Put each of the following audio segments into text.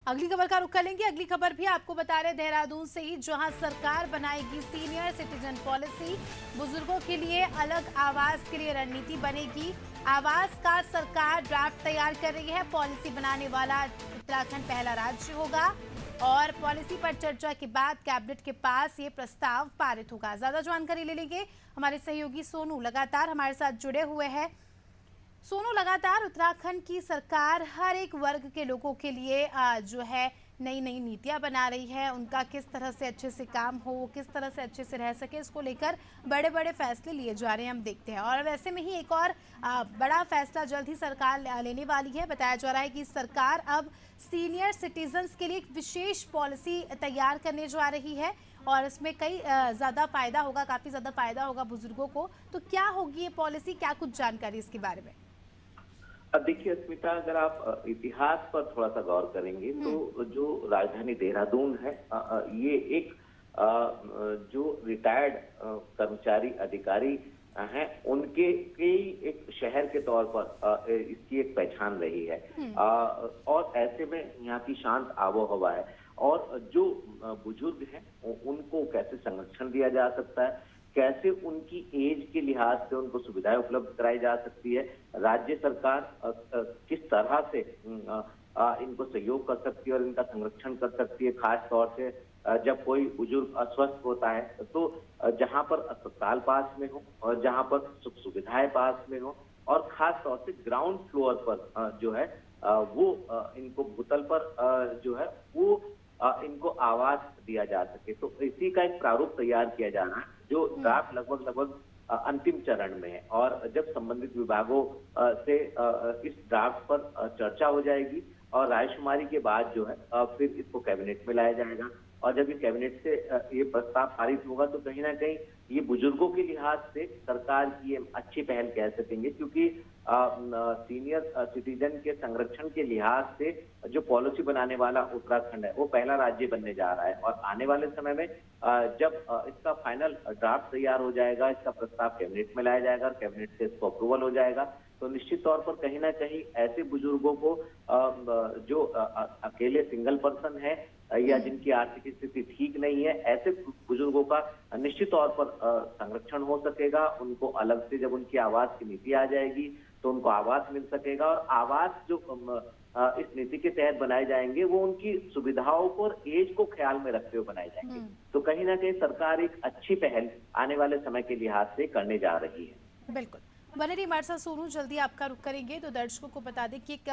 अगली खबर का रुख कर लेंगे। अगली खबर भी आपको बता रहे देहरादून से ही, जहां सरकार बनाएगी सीनियर सिटीजन पॉलिसी। बुजुर्गों के लिए अलग आवास के लिए रणनीति बनेगी। आवास का सरकार ड्राफ्ट तैयार कर रही है। पॉलिसी बनाने वाला उत्तराखंड पहला राज्य होगा और पॉलिसी पर चर्चा के बाद कैबिनेट के पास ये प्रस्ताव पारित होगा। ज्यादा जानकारी ले लेंगे, हमारे सहयोगी सोनू लगातार हमारे साथ जुड़े हुए हैं। सोनू, लगातार उत्तराखंड की सरकार हर एक वर्ग के लोगों के लिए जो है नई नई नीतियां बना रही है। उनका किस तरह से अच्छे से काम हो, किस तरह से अच्छे से रह सके, इसको लेकर बड़े बड़े फैसले लिए जा रहे हैं, हम देखते हैं। और वैसे में ही एक और बड़ा फैसला जल्द ही सरकार लेने वाली है। बताया जा रहा है कि सरकार अब सीनियर सिटीजन्स के लिए एक विशेष पॉलिसी तैयार करने जा रही है और इसमें कई ज़्यादा फायदा होगा, काफ़ी ज़्यादा फायदा होगा बुजुर्गों को। तो क्या होगी ये पॉलिसी, क्या कुछ जानकारी इसके बारे में? अब देखिए स्मिता, अगर आप इतिहास पर थोड़ा सा गौर करेंगे तो जो राजधानी देहरादून है, ये एक जो रिटायर्ड कर्मचारी अधिकारी हैं उनके एक शहर के तौर पर इसकी एक पहचान रही है। और ऐसे में यहाँ की शांत आबो हवा है और जो बुजुर्ग हैं उनको कैसे संरक्षण दिया जा सकता है, कैसे उनकी एज के लिहाज से उनको सुविधाएं उपलब्ध कराई जा सकती है, राज्य सरकार किस तरह से इनको सहयोग कर सकती है और इनका संरक्षण कर सकती है। खास तौर से जब कोई बुजुर्ग अस्वस्थ होता है तो जहां पर अस्पताल पास में हो और जहां पर सुख सुविधाएं पास में हो और खास तौर से ग्राउंड फ्लोर पर जो है वो इनको भूतल पर जो है वो इनको आवास दिया जा सके। तो इसी का एक प्रारूप तैयार किया जा रहा है जो ड्राफ्ट लगभग अंतिम चरण में है और जब संबंधित विभागों से इस ड्राफ्ट पर चर्चा हो जाएगी और रायशुमारी के बाद जो है फिर इसको कैबिनेट में लाया जाएगा और जब ये कैबिनेट से ये प्रस्ताव पारित होगा तो कहीं ना कहीं ये बुजुर्गों के लिहाज से सरकार की ये अच्छी पहल कह सकेंगे, क्योंकि सीनियर सिटीजन के संरक्षण के लिहाज से जो पॉलिसी बनाने वाला उत्तराखंड है वो पहला राज्य बनने जा रहा है और आने वाले समय में जब इसका फाइनल ड्राफ्ट तैयार हो जाएगा, इसका प्रस्ताव कैबिनेट में लाया जाएगा और कैबिनेट से इसको अप्रूवल हो जाएगा तो निश्चित तौर पर कहीं ना कहीं ऐसे बुजुर्गों को जो अकेले सिंगल पर्सन है या जिनकी आर्थिक स्थिति ठीक नहीं है, ऐसे बुजुर्गों का निश्चित तौर पर संरक्षण हो सकेगा। उनको अलग से जब उनकी आवास की नीति आ जाएगी तो उनको आवास मिल सकेगा और आवास जो इस नीति के तहत बनाए जाएंगे वो उनकी सुविधाओं को और एज को ख्याल में रखते हुए बनाए जाएंगे। तो कहीं ना कहीं सरकार एक अच्छी पहल आने वाले समय के लिहाज से करने जा रही है। बिल्कुल, बने रहिए हमारे साथ सोनू। जल्दी आपका रुख करेंगे तो दर्शकों को बता दें कि एक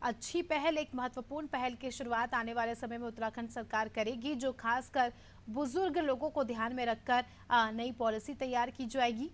अच्छी पहल, एक महत्वपूर्ण पहल की शुरुआत आने वाले समय में उत्तराखंड सरकार करेगी, जो खासकर बुजुर्ग लोगों को ध्यान में रखकर नई पॉलिसी तैयार की जाएगी।